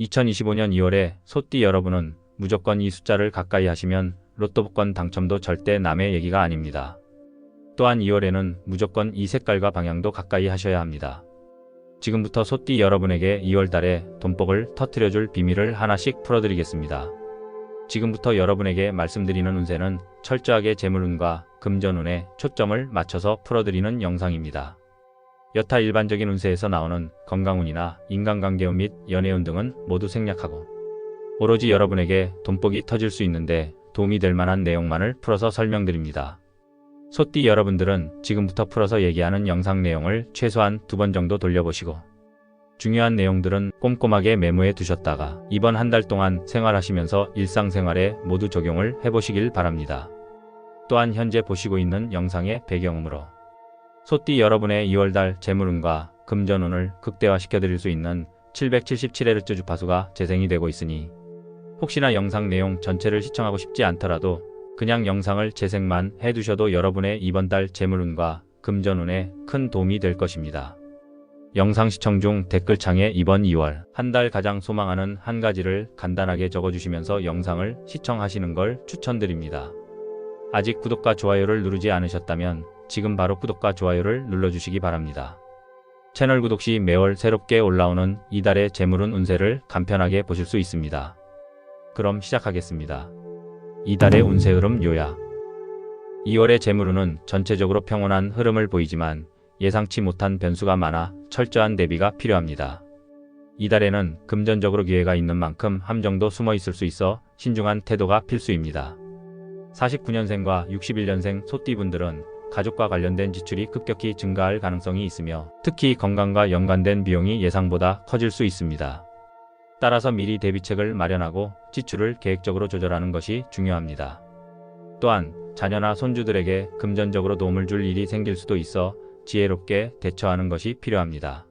2025년 2월에 소띠 여러분은 무조건 이 숫자를 가까이 하시면 로또 복권 당첨도 절대 남의 얘기가 아닙니다. 또한 2월에는 무조건 이 색깔과 방향도 가까이 하셔야 합니다. 지금부터 소띠 여러분에게 2월달에 돈복을 터뜨려줄 비밀을 하나씩 풀어드리겠습니다. 지금부터 여러분에게 말씀드리는 운세는 철저하게 재물운과 금전운에 초점을 맞춰서 풀어드리는 영상입니다. 여타 일반적인 운세에서 나오는 건강운이나 인간관계운 및 연애운 등은 모두 생략하고 오로지 여러분에게 돈복이 터질 수 있는데 도움이 될 만한 내용만을 풀어서 설명드립니다. 소띠 여러분들은 지금부터 풀어서 얘기하는 영상 내용을 최소한 2번 정도 돌려보시고 중요한 내용들은 꼼꼼하게 메모해 두셨다가 이번 한 달 동안 생활하시면서 일상생활에 모두 적용을 해보시길 바랍니다. 또한 현재 보시고 있는 영상의 배경음으로 소띠 여러분의 2월달 재물운과 금전운을 극대화시켜 드릴 수 있는 777Hz 주파수가 재생이 되고 있으니 혹시나 영상 내용 전체를 시청하고 싶지 않더라도 그냥 영상을 재생만 해두셔도 여러분의 이번 달 재물운과 금전운에 큰 도움이 될 것입니다. 영상 시청 중 댓글창에 이번 2월 한 달 가장 소망하는 한 가지를 간단하게 적어주시면서 영상을 시청하시는 걸 추천드립니다. 아직 구독과 좋아요를 누르지 않으셨다면 지금 바로 구독과 좋아요를 눌러주시기 바랍니다. 채널 구독 시 매월 새롭게 올라오는 이달의 재물운 운세를 간편하게 보실 수 있습니다. 그럼 시작하겠습니다. 이달의 운세 흐름 요약. 2월의 재물운은 전체적으로 평온한 흐름을 보이지만 예상치 못한 변수가 많아 철저한 대비가 필요합니다. 이달에는 금전적으로 기회가 있는 만큼 함정도 숨어 있을 수 있어 신중한 태도가 필수입니다. 49년생과 61년생 소띠분들은 가족과 관련된 지출이 급격히 증가할 가능성이 있으며 특히 건강과 연관된 비용이 예상보다 커질 수 있습니다. 따라서 미리 대비책을 마련하고 지출을 계획적으로 조절하는 것이 중요합니다. 또한 자녀나 손주들에게 금전적으로 도움을 줄 일이 생길 수도 있어 지혜롭게 대처하는 것이 필요합니다.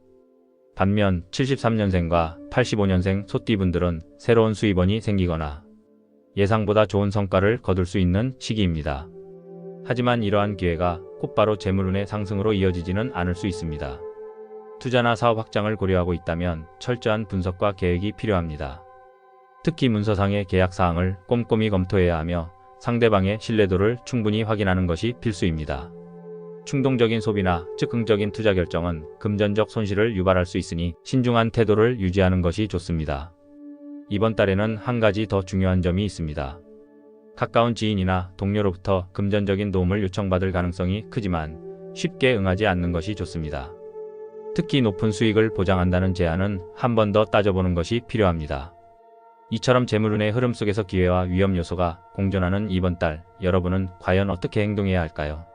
반면 73년생과 85년생 소띠분들은 새로운 수입원이 생기거나 예상보다 좋은 성과를 거둘 수 있는 시기입니다. 하지만 이러한 기회가 곧바로 재물운의 상승으로 이어지지는 않을 수 있습니다. 투자나 사업 확장을 고려하고 있다면 철저한 분석과 계획이 필요합니다. 특히 문서상의 계약 사항을 꼼꼼히 검토해야 하며 상대방의 신뢰도를 충분히 확인하는 것이 필수입니다. 충동적인 소비나 즉흥적인 투자 결정은 금전적 손실을 유발할 수 있으니 신중한 태도를 유지하는 것이 좋습니다. 이번 달에는 한 가지 더 중요한 점이 있습니다. 가까운 지인이나 동료로부터 금전적인 도움을 요청받을 가능성이 크지만 쉽게 응하지 않는 것이 좋습니다. 특히 높은 수익을 보장한다는 제안은 한 번 더 따져보는 것이 필요합니다. 이처럼 재물운의 흐름 속에서 기회와 위험 요소가 공존하는 이번 달, 여러분은 과연 어떻게 행동해야 할까요?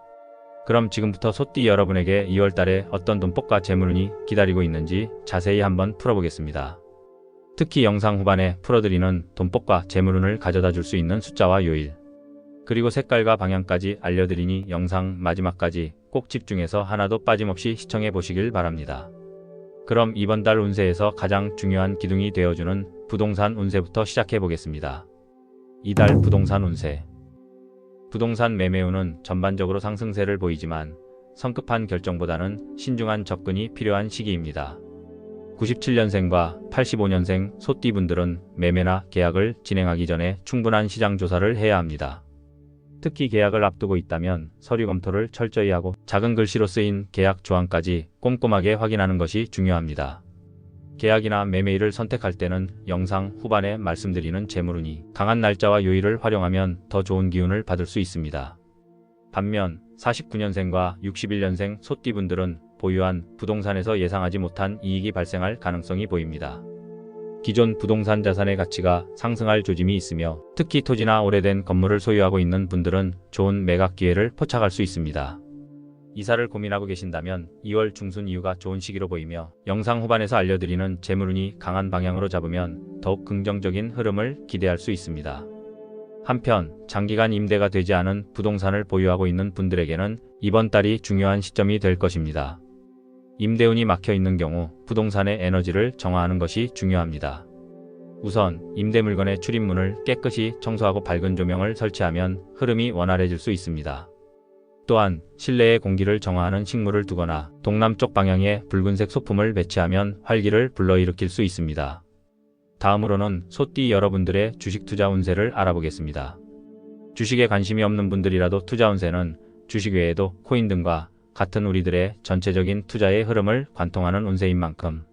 그럼 지금부터 소띠 여러분에게 2월달에 어떤 돈복과 재물운이 기다리고 있는지 자세히 한번 풀어보겠습니다. 특히 영상 후반에 풀어드리는 돈복과 재물운을 가져다 줄 수 있는 숫자와 요일, 그리고 색깔과 방향까지 알려드리니 영상 마지막까지 꼭 집중해서 하나도 빠짐없이 시청해 보시길 바랍니다. 그럼 이번 달 운세에서 가장 중요한 기둥이 되어주는 부동산 운세부터 시작해 보겠습니다. 이달 부동산 운세. 부동산 매매운은 전반적으로 상승세를 보이지만 성급한 결정보다는 신중한 접근이 필요한 시기입니다. 97년생과 85년생 소띠분들은 매매나 계약을 진행하기 전에 충분한 시장 조사를 해야 합니다. 특히 계약을 앞두고 있다면 서류 검토를 철저히 하고 작은 글씨로 쓰인 계약 조항까지 꼼꼼하게 확인하는 것이 중요합니다. 계약이나 매매일을 선택할 때는 영상 후반에 말씀드리는 재물운이 강한 날짜와 요일을 활용하면 더 좋은 기운을 받을 수 있습니다. 반면 49년생과 61년생 소띠분들은 보유한 부동산에서 예상하지 못한 이익이 발생할 가능성이 보입니다. 기존 부동산 자산의 가치가 상승할 조짐이 있으며 특히 토지나 오래된 건물을 소유하고 있는 분들은 좋은 매각 기회를 포착할 수 있습니다. 이사를 고민하고 계신다면 2월 중순 이후가 좋은 시기로 보이며 영상 후반에서 알려드리는 재물운이 강한 방향으로 잡으면 더욱 긍정적인 흐름을 기대할 수 있습니다. 한편 장기간 임대가 되지 않은 부동산을 보유하고 있는 분들에게는 이번 달이 중요한 시점이 될 것입니다. 임대운이 막혀 있는 경우 부동산의 에너지를 정화하는 것이 중요합니다. 우선 임대 물건의 출입문을 깨끗이 청소하고 밝은 조명을 설치하면 흐름이 원활해질 수 있습니다. 또한 실내의 공기를 정화하는 식물을 두거나 동남쪽 방향에 붉은색 소품을 배치하면 활기를 불러일으킬 수 있습니다. 다음으로는 소띠 여러분들의 주식 투자 운세를 알아보겠습니다. 주식에 관심이 없는 분들이라도 투자 운세는 주식 외에도 코인 등과 같은 우리들의 전체적인 투자의 흐름을 관통하는 운세인 만큼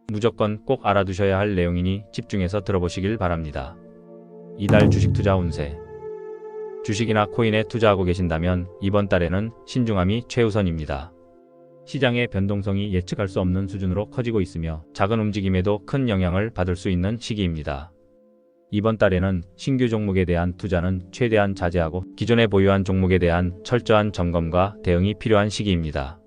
무조건 꼭 알아두셔야 할 내용이니 집중해서 들어보시길 바랍니다. 이달 주식 투자 운세. 주식이나 코인에 투자하고 계신다면 이번 달에는 신중함이 최우선입니다. 시장의 변동성이 예측할 수 없는 수준으로 커지고 있으며 작은 움직임에도 큰 영향을 받을 수 있는 시기입니다. 이번 달에는 신규 종목에 대한 투자는 최대한 자제하고 기존에 보유한 종목에 대한 철저한 점검과 대응이 필요한 시기입니다.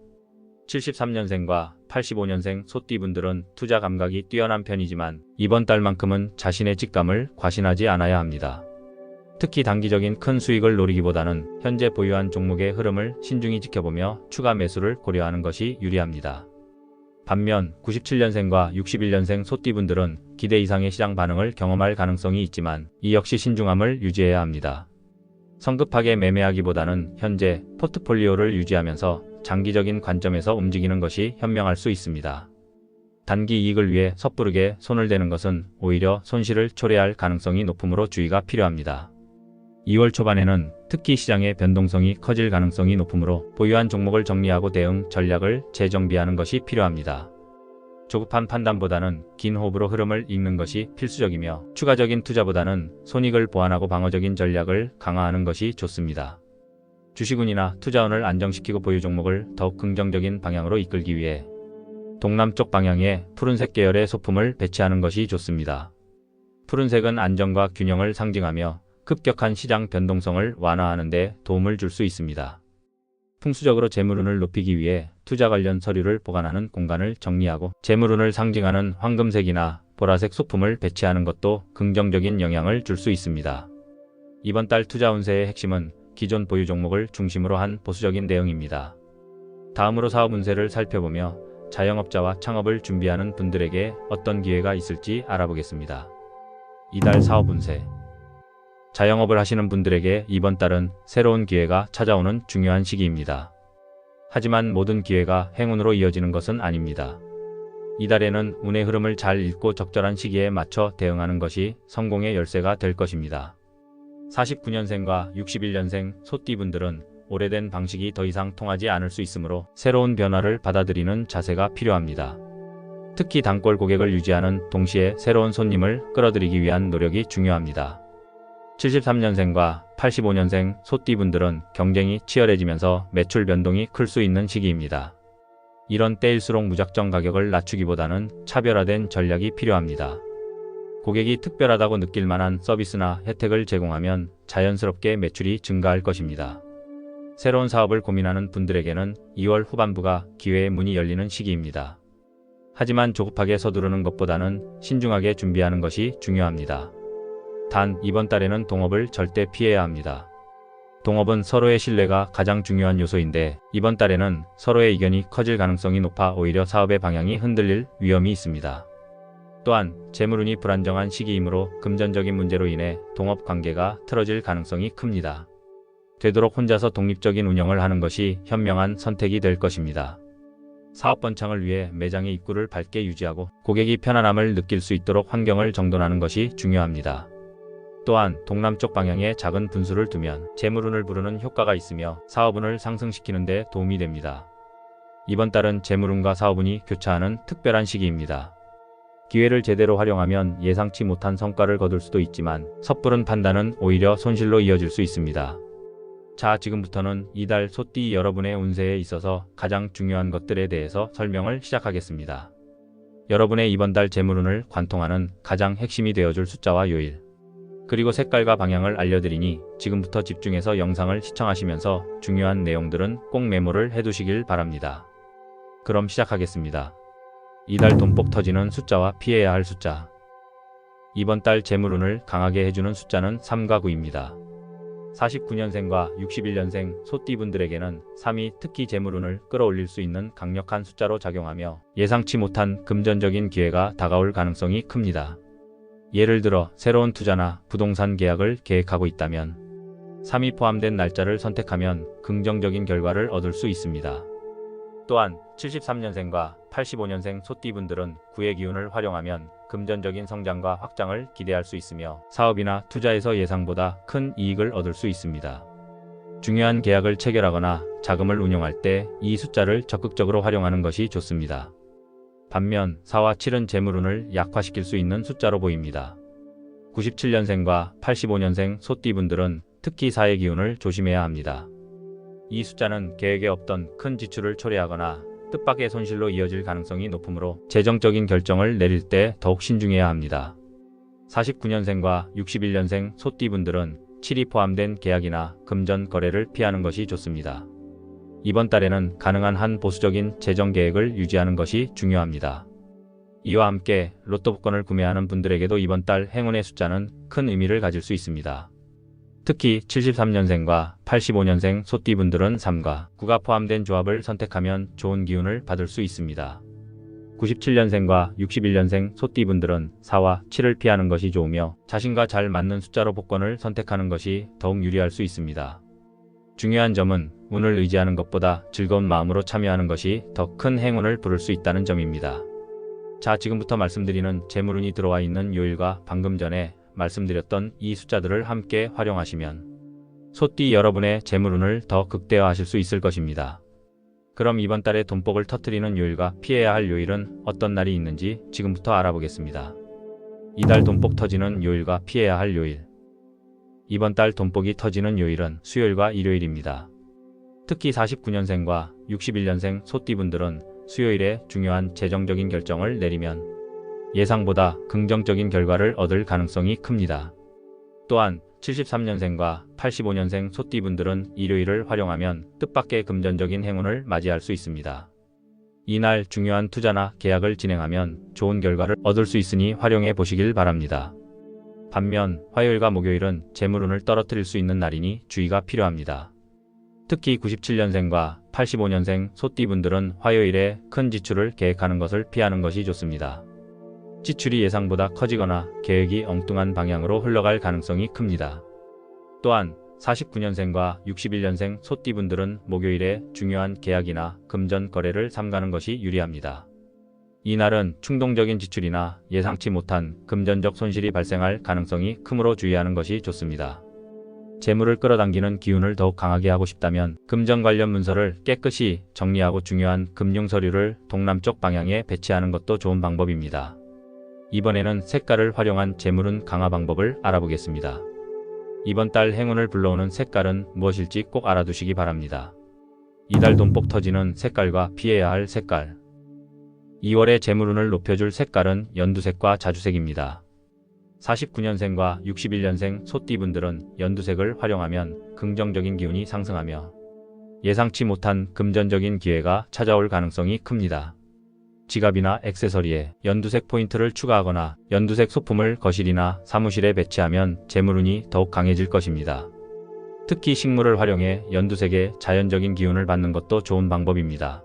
73년생과 85년생 소띠분들은 투자 감각이 뛰어난 편이지만 이번 달만큼은 자신의 직감을 과신하지 않아야 합니다. 특히 단기적인 큰 수익을 노리기보다는 현재 보유한 종목의 흐름을 신중히 지켜보며 추가 매수를 고려하는 것이 유리합니다. 반면 97년생과 61년생 소띠분들은 기대 이상의 시장 반응을 경험할 가능성이 있지만 이 역시 신중함을 유지해야 합니다. 성급하게 매매하기보다는 현재 포트폴리오를 유지하면서 장기적인 관점에서 움직이는 것이 현명할 수 있습니다. 단기 이익을 위해 섣부르게 손을 대는 것은 오히려 손실을 초래할 가능성이 높으므로 주의가 필요합니다. 2월 초반에는 특히 시장의 변동성이 커질 가능성이 높으므로 보유한 종목을 정리하고 대응 전략을 재정비하는 것이 필요합니다. 조급한 판단보다는 긴 호흡으로 흐름을 읽는 것이 필수적이며 추가적인 투자보다는 손익을 보완하고 방어적인 전략을 강화하는 것이 좋습니다. 주식운이나 투자운을 안정시키고 보유 종목을 더욱 긍정적인 방향으로 이끌기 위해 동남쪽 방향에 푸른색 계열의 소품을 배치하는 것이 좋습니다. 푸른색은 안정과 균형을 상징하며 급격한 시장 변동성을 완화하는 데 도움을 줄 수 있습니다. 풍수적으로 재물운을 높이기 위해 투자 관련 서류를 보관하는 공간을 정리하고 재물운을 상징하는 황금색이나 보라색 소품을 배치하는 것도 긍정적인 영향을 줄 수 있습니다. 이번 달 투자 운세의 핵심은 기존 보유 종목을 중심으로 한 보수적인 대응입니다. 다음으로 사업 운세를 살펴보며 자영업자와 창업을 준비하는 분들에게 어떤 기회가 있을지 알아보겠습니다. 이달 사업 운세. 자영업을 하시는 분들에게 이번 달은 새로운 기회가 찾아오는 중요한 시기입니다. 하지만 모든 기회가 행운으로 이어지는 것은 아닙니다. 이달에는 운의 흐름을 잘 읽고 적절한 시기에 맞춰 대응하는 것이 성공의 열쇠가 될 것입니다. 49년생과 61년생 소띠분들은 오래된 방식이 더 이상 통하지 않을 수 있으므로 새로운 변화를 받아들이는 자세가 필요합니다. 특히 단골 고객을 유지하는 동시에 새로운 손님을 끌어들이기 위한 노력이 중요합니다. 73년생과 85년생 소띠분들은 경쟁이 치열해지면서 매출 변동이 클 수 있는 시기입니다. 이런 때일수록 무작정 가격을 낮추기보다는 차별화된 전략이 필요합니다. 고객이 특별하다고 느낄 만한 서비스나 혜택을 제공하면 자연스럽게 매출이 증가할 것입니다. 새로운 사업을 고민하는 분들에게는 2월 후반부가 기회의 문이 열리는 시기입니다. 하지만 조급하게 서두르는 것보다는 신중하게 준비하는 것이 중요합니다. 단 이번 달에는 동업을 절대 피해야 합니다. 동업은 서로의 신뢰가 가장 중요한 요소인데 이번 달에는 서로의 이견이 커질 가능성이 높아 오히려 사업의 방향이 흔들릴 위험이 있습니다. 또한 재물운이 불안정한 시기이므로 금전적인 문제로 인해 동업 관계가 틀어질 가능성이 큽니다. 되도록 혼자서 독립적인 운영을 하는 것이 현명한 선택이 될 것입니다. 사업 번창을 위해 매장의 입구를 밝게 유지하고 고객이 편안함을 느낄 수 있도록 환경을 정돈하는 것이 중요합니다. 또한 동남쪽 방향에 작은 분수를 두면 재물운을 부르는 효과가 있으며 사업운을 상승시키는 데 도움이 됩니다. 이번 달은 재물운과 사업운이 교차하는 특별한 시기입니다. 기회를 제대로 활용하면 예상치 못한 성과를 거둘 수도 있지만 섣부른 판단은 오히려 손실로 이어질 수 있습니다. 자, 지금부터는 이달 소띠 여러분의 운세에 있어서 가장 중요한 것들에 대해서 설명을 시작하겠습니다. 여러분의 이번 달 재물운을 관통하는 가장 핵심이 되어줄 숫자와 요일, 그리고 색깔과 방향을 알려드리니 지금부터 집중해서 영상을 시청하시면서 중요한 내용들은 꼭 메모를 해두시길 바랍니다. 그럼 시작하겠습니다. 이달 돈복 터지는 숫자와 피해야 할 숫자. 이번 달 재물운을 강하게 해주는 숫자는 3과 9입니다. 49년생과 61년생 소띠분들에게는 3이 특히 재물운을 끌어올릴 수 있는 강력한 숫자로 작용하며 예상치 못한 금전적인 기회가 다가올 가능성이 큽니다. 예를 들어 새로운 투자나 부동산 계약을 계획하고 있다면 3이 포함된 날짜를 선택하면 긍정적인 결과를 얻을 수 있습니다. 또한 73년생과 85년생 소띠분들은 구의 기운을 활용하면 금전적인 성장과 확장을 기대할 수 있으며 사업이나 투자에서 예상보다 큰 이익을 얻을 수 있습니다. 중요한 계약을 체결하거나 자금을 운용할 때 이 숫자를 적극적으로 활용하는 것이 좋습니다. 반면 4와 7은 재물운을 약화시킬 수 있는 숫자로 보입니다. 97년생과 85년생 소띠분들은 특히 4의 기운을 조심해야 합니다. 이 숫자는 계획에 없던 큰 지출을 초래하거나 뜻밖의 손실로 이어질 가능성이 높으므로 재정적인 결정을 내릴 때 더욱 신중해야 합니다. 49년생과 61년생 소띠분들은 7이 포함된 계약이나 금전 거래를 피하는 것이 좋습니다. 이번 달에는 가능한 한 보수적인 재정 계획을 유지하는 것이 중요합니다. 이와 함께 로또 복권을 구매하는 분들에게도 이번 달 행운의 숫자는 큰 의미를 가질 수 있습니다. 특히 73년생과 85년생 소띠분들은 3과 9가 포함된 조합을 선택하면 좋은 기운을 받을 수 있습니다. 97년생과 61년생 소띠분들은 4와 7을 피하는 것이 좋으며 자신과 잘 맞는 숫자로 복권을 선택하는 것이 더욱 유리할 수 있습니다. 중요한 점은 운을 의지하는 것보다 즐거운 마음으로 참여하는 것이 더 큰 행운을 부를 수 있다는 점입니다. 자, 지금부터 말씀드리는 재물운이 들어와 있는 요일과 방금 전에 말씀드렸던 이 숫자들을 함께 활용하시면 소띠 여러분의 재물운을 더 극대화하실 수 있을 것입니다. 그럼 이번 달에 돈복을 터뜨리는 요일과 피해야 할 요일은 어떤 날이 있는지 지금부터 알아보겠습니다. 이달 돈복 터지는 요일과 피해야 할 요일. 이번 달 돈복이 터지는 요일은 수요일과 일요일입니다. 특히 49년생과 61년생 소띠분들은 수요일에 중요한 재정적인 결정을 내리면 예상보다 긍정적인 결과를 얻을 가능성이 큽니다. 또한 73년생과 85년생 소띠분들은 일요일을 활용하면 뜻밖의 금전적인 행운을 맞이할 수 있습니다. 이날 중요한 투자나 계약을 진행하면 좋은 결과를 얻을 수 있으니 활용해 보시길 바랍니다. 반면 화요일과 목요일은 재물운을 떨어뜨릴 수 있는 날이니 주의가 필요합니다. 특히 97년생과 85년생 소띠분들은 화요일에 큰 지출을 계획하는 것을 피하는 것이 좋습니다. 지출이 예상보다 커지거나 계획이 엉뚱한 방향으로 흘러갈 가능성이 큽니다. 또한 49년생과 61년생 소띠분들은 목요일에 중요한 계약이나 금전 거래를 삼가는 것이 유리합니다. 이날은 충동적인 지출이나 예상치 못한 금전적 손실이 발생할 가능성이 크므로 주의하는 것이 좋습니다. 재물을 끌어당기는 기운을 더욱 강하게 하고 싶다면 금전 관련 문서를 깨끗이 정리하고 중요한 금융 서류를 동남쪽 방향에 배치하는 것도 좋은 방법입니다. 이번에는 색깔을 활용한 재물운 강화 방법을 알아보겠습니다. 이번 달 행운을 불러오는 색깔은 무엇일지 꼭 알아두시기 바랍니다. 이달 돈복 터지는 색깔과 피해야 할 색깔. 2월의 재물운을 높여줄 색깔은 연두색과 자주색입니다. 49년생과 61년생 소띠분들은 연두색을 활용하면 긍정적인 기운이 상승하며 예상치 못한 금전적인 기회가 찾아올 가능성이 큽니다. 지갑이나 액세서리에 연두색 포인트를 추가하거나 연두색 소품을 거실이나 사무실에 배치하면 재물운이 더욱 강해질 것입니다. 특히 식물을 활용해 연두색의 자연적인 기운을 받는 것도 좋은 방법입니다.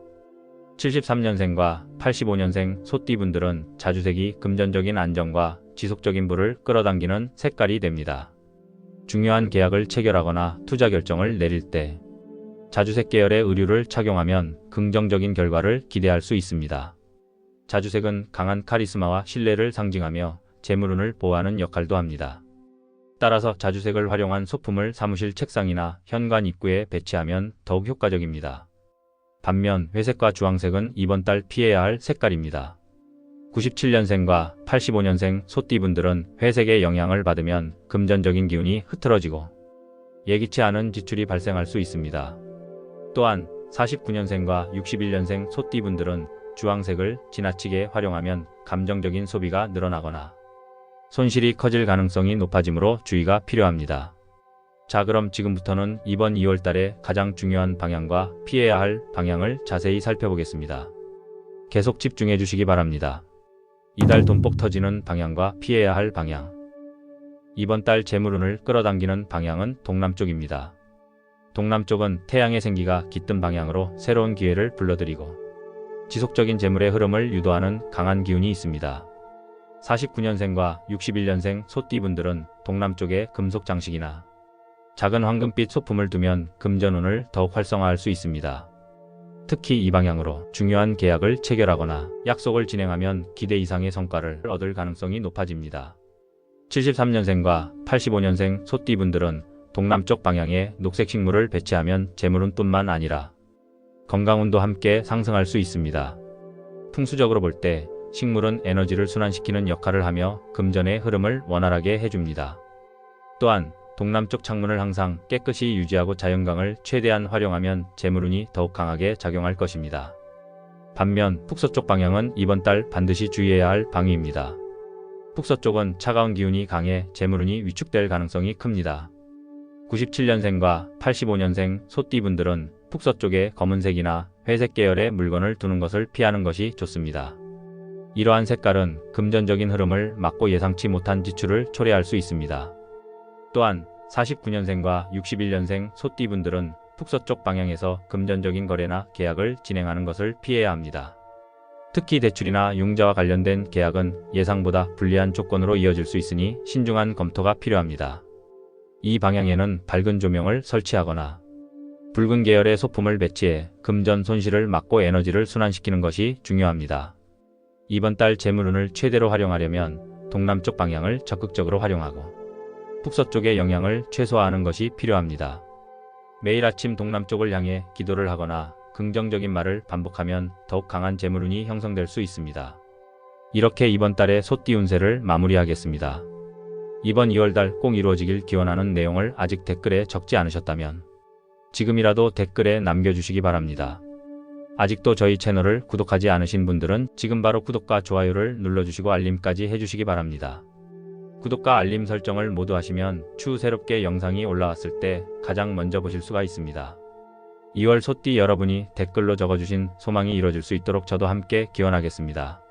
73년생과 85년생 소띠분들은 자주색이 금전적인 안정과 지속적인 부를 끌어당기는 색깔이 됩니다. 중요한 계약을 체결하거나 투자 결정을 내릴 때 자주색 계열의 의류를 착용하면 긍정적인 결과를 기대할 수 있습니다. 자주색은 강한 카리스마와 신뢰를 상징하며 재물운을 보호하는 역할도 합니다. 따라서 자주색을 활용한 소품을 사무실 책상이나 현관 입구에 배치하면 더욱 효과적입니다. 반면 회색과 주황색은 이번 달 피해야 할 색깔입니다. 97년생과 85년생 소띠분들은 회색의 영향을 받으면 금전적인 기운이 흐트러지고 예기치 않은 지출이 발생할 수 있습니다. 또한 49년생과 61년생 소띠분들은 주황색을 지나치게 활용하면 감정적인 소비가 늘어나거나 손실이 커질 가능성이 높아지므로 주의가 필요합니다. 자, 그럼 지금부터는 이번 2월달에 가장 중요한 방향과 피해야 할 방향을 자세히 살펴보겠습니다. 계속 집중해 주시기 바랍니다. 이달 돈복 터지는 방향과 피해야 할 방향. 이번 달 재물운을 끌어당기는 방향은 동남쪽입니다. 동남쪽은 태양의 생기가 깃든 방향으로 새로운 기회를 불러들이고 지속적인 재물의 흐름을 유도하는 강한 기운이 있습니다. 49년생과 61년생 소띠분들은 동남쪽에 금속 장식이나 작은 황금빛 소품을 두면 금전운을 더욱 활성화할 수 있습니다. 특히 이 방향으로 중요한 계약을 체결하거나 약속을 진행하면 기대 이상의 성과를 얻을 가능성이 높아집니다. 73년생과 85년생 소띠분들은 동남쪽 방향에 녹색 식물을 배치하면 재물운뿐만 아니라 건강운도 함께 상승할 수 있습니다. 풍수적으로 볼 때 식물은 에너지를 순환시키는 역할을 하며 금전의 흐름을 원활하게 해줍니다. 또한 동남쪽 창문을 항상 깨끗이 유지하고 자연광을 최대한 활용하면 재물운이 더욱 강하게 작용할 것입니다. 반면 북서쪽 방향은 이번 달 반드시 주의해야 할 방위입니다. 북서쪽은 차가운 기운이 강해 재물운이 위축될 가능성이 큽니다. 97년생과 85년생 소띠분들은 북서쪽에 검은색이나 회색 계열의 물건을 두는 것을 피하는 것이 좋습니다. 이러한 색깔은 금전적인 흐름을 막고 예상치 못한 지출을 초래할 수 있습니다. 또한 49년생과 61년생 소띠분들은 북서쪽 방향에서 금전적인 거래나 계약을 진행하는 것을 피해야 합니다. 특히 대출이나 융자와 관련된 계약은 예상보다 불리한 조건으로 이어질 수 있으니 신중한 검토가 필요합니다. 이 방향에는 밝은 조명을 설치하거나 붉은 계열의 소품을 배치해 금전 손실을 막고 에너지를 순환시키는 것이 중요합니다. 이번 달 재물운을 최대로 활용하려면 동남쪽 방향을 적극적으로 활용하고 북서쪽의 영향을 최소화하는 것이 필요합니다. 매일 아침 동남쪽을 향해 기도를 하거나 긍정적인 말을 반복하면 더욱 강한 재물운이 형성될 수 있습니다. 이렇게 이번 달의 소띠 운세를 마무리하겠습니다. 이번 2월달 꼭 이루어지길 기원하는 내용을 아직 댓글에 적지 않으셨다면 지금이라도 댓글에 남겨주시기 바랍니다. 아직도 저희 채널을 구독하지 않으신 분들은 지금 바로 구독과 좋아요를 눌러주시고 알림까지 해주시기 바랍니다. 구독과 알림 설정을 모두 하시면 추후 새롭게 영상이 올라왔을 때 가장 먼저 보실 수가 있습니다. 2월 소띠 여러분이 댓글로 적어주신 소망이 이루어질 수 있도록 저도 함께 기원하겠습니다.